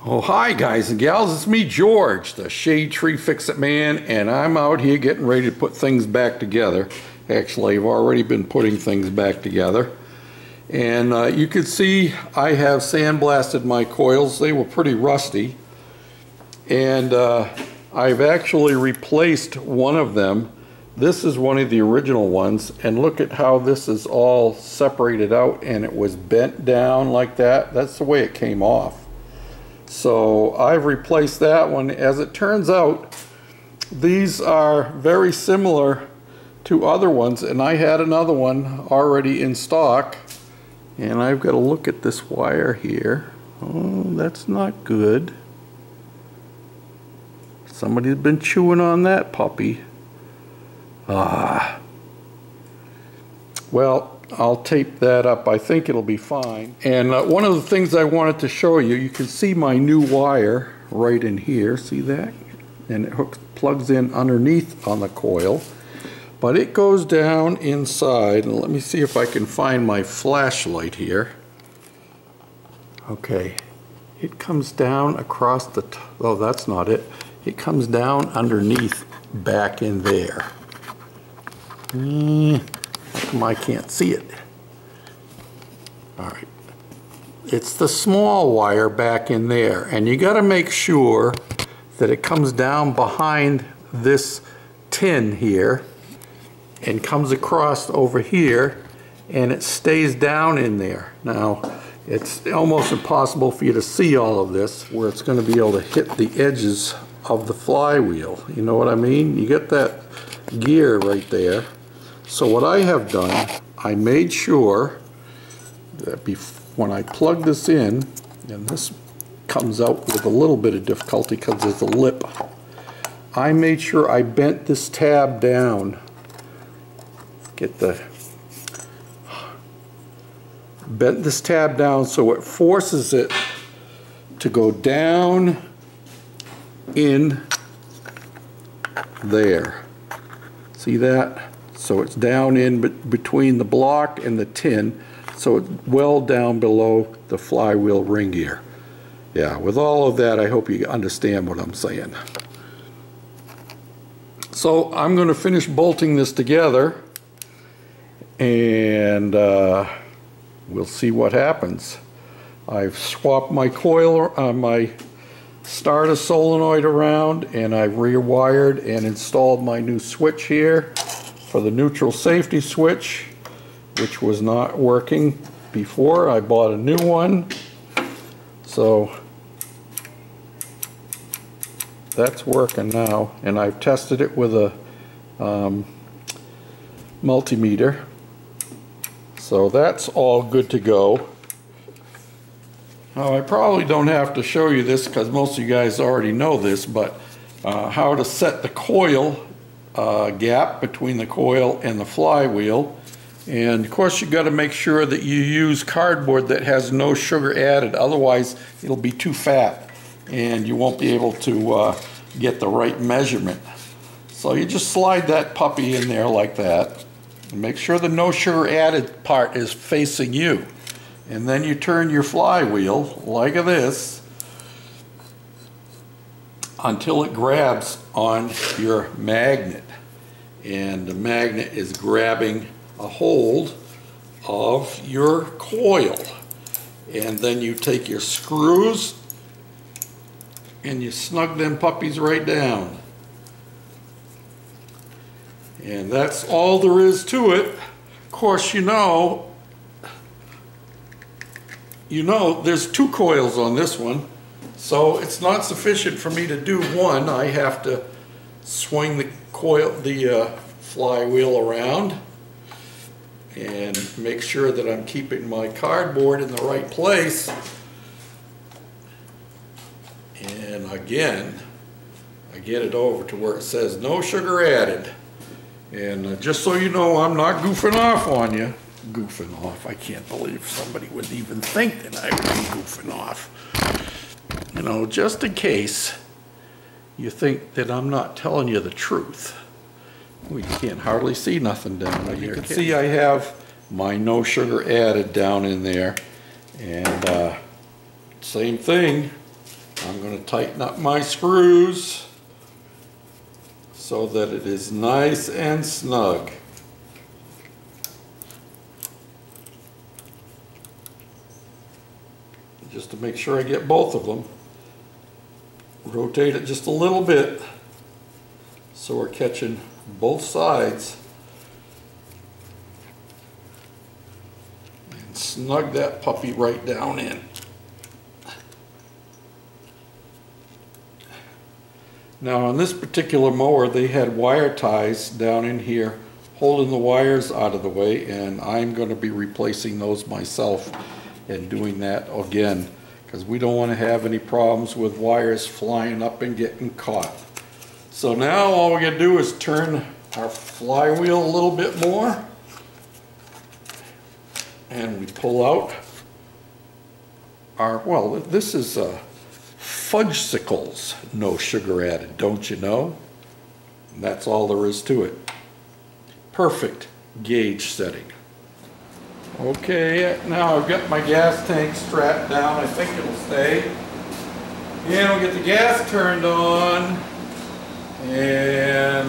Oh, hi guys and gals, it's me George, the Shade Tree Fix-It Man, and I'm out here getting ready to put things back together. Actually, I've already been putting things back together. And you can see I have sandblasted my coils. They were pretty rusty. And I've actually replaced one of them. This is one of the original ones, and look at how this is all separated out and it was bent down like that. That's the way it came off. So I've replaced that one. As it turns out, these are very similar to other ones, and I had another one already in stock. And I've got to look at this wire here. Oh, that's not good. Somebody's been chewing on that puppy. Well, I'll tape that up. I think it'll be fine. And one of the things I wanted to show you, you can see my new wire right in here. See that? And it plugs in underneath on the coil. But it goes down inside. And let me see if I can find my flashlight here. Okay. It comes down across the oh, that's not it. It comes down underneath back in there. How come I can't see it? All right. It's the small wire back in there, and you got to make sure that it comes down behind this tin here and comes across over here, and it stays down in there. Now, it's almost impossible for you to see all of this where it's going to be able to hit the edges of the flywheel. You know what I mean? You get that gear right there. So what I have done, I made sure that when I plug this in, and this comes out with a little bit of difficulty because there's a lip, I made sure I bent this tab down. Bent this tab down so it forces it to go down in there. See that? So it's down in between the block and the tin, so it's well down below the flywheel ring gear. Yeah, with all of that, I hope you understand what I'm saying. So I'm going to finish bolting this together, and we'll see what happens. I've swapped my coil, my starter solenoid around, and I've rewired and installed my new switch here for the neutral safety switch, which was not working before. I bought a new one, so that's working now, and I've tested it with a multimeter, so that's all good to go. Now, I probably don't have to show you this because most of you guys already know this, but how to set the coil gap between the coil and the flywheel. And of course, you got to make sure that you use cardboard that has no sugar added, otherwise it'll be too fat and you won't be able to get the right measurement. So you just slide that puppy in there like that and make sure the no sugar added part is facing you, and then you turn your flywheel like this until it grabs on your magnet, and the magnet is grabbing a hold of your coil. And then you take your screws and you snug them puppies right down, and that's all there is to it. Of course, you know there's two coils on this one, so it's not sufficient for me to do one. I have to swing the flywheel around and make sure that I'm keeping my cardboard in the right place. And again, I get it over to where it says no sugar added. And just so you know, I'm not goofing off on you. Goofing off. I can't believe somebody would even think that I would be goofing off. You know, just in case you think that I'm not telling you the truth. Well, you can't hardly see nothing down there. You can see I have my no sugar added down in there. And same thing, I'm going to tighten up my screws so that it is nice and snug. Just to make sure I get both of them, rotate it just a little bit so we're catching both sides. And snug that puppy right down in. Now on this particular mower they had wire ties down in here holding the wires out of the way, and I'm going to be replacing those myself and doing that again because we don't want to have any problems with wires flying up and getting caught. So now all we're going to do is turn our flywheel a little bit more and we pull out our, well, this is Fudgsicles, no sugar added, don't you know? And that's all there is to it. Perfect gauge setting. Okay, now I've got my gas tank strapped down. I think it'll stay. And we'll get the gas turned on. And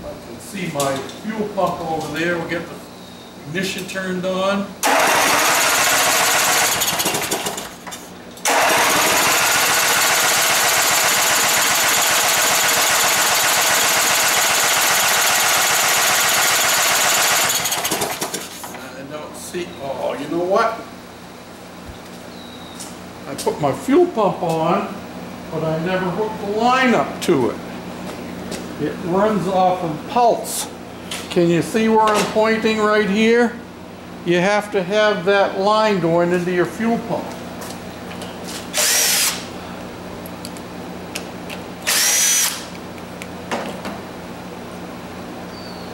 I can see my fuel pump over there. We'll get the ignition turned on. Oh, you know what? I put my fuel pump on, but I never hooked the line up to it. It runs off of pulse. Can you see where I'm pointing right here? You have to have that line going into your fuel pump.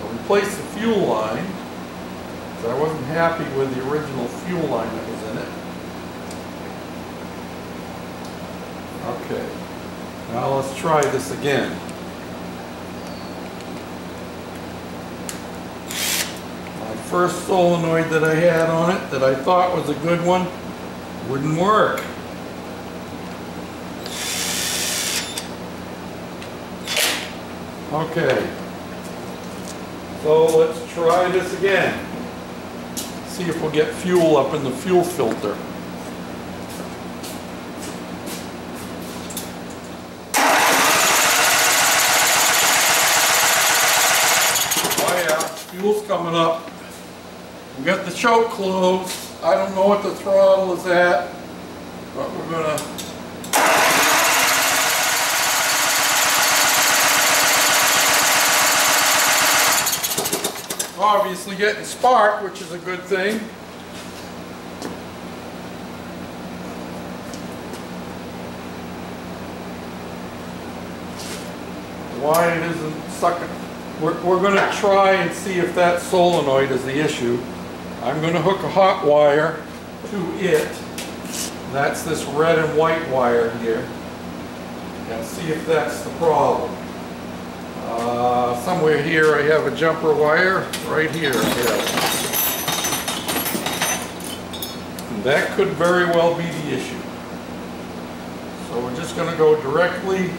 I'll replace the fuel line. I wasn't happy with the original fuel line that was in it. Okay, now let's try this again. My first solenoid that I had on it that I thought was a good one wouldn't work. Okay, so let's try this again. See if we'll get fuel up in the fuel filter. Oh yeah, fuel's coming up. We got the choke closed. I don't know what the throttle is at, but we're gonna obviously getting spark, which is a good thing. Why it isn't sucking? We're going to try and see if that solenoid is the issue. I'm going to hook a hot wire to it. That's this red and white wire here. And see if that's the problem. Somewhere here I have a jumper wire, right here. Yeah. And that could very well be the issue. So we're just going to go directly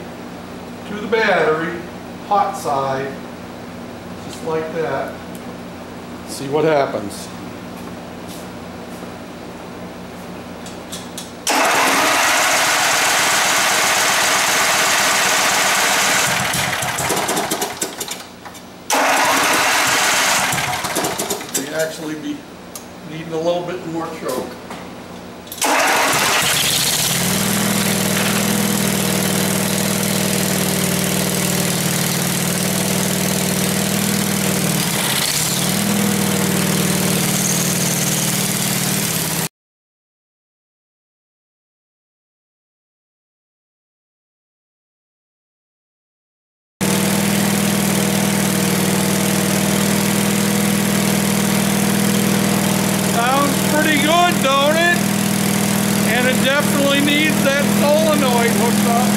to the battery, hot side, just like that. See what happens. Actually be needing a little bit more choke. Pretty good, don't it? And it definitely needs that solenoid hooked up.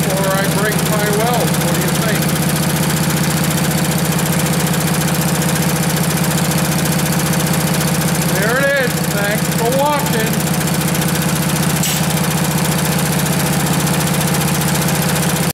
before I break my welds. What do you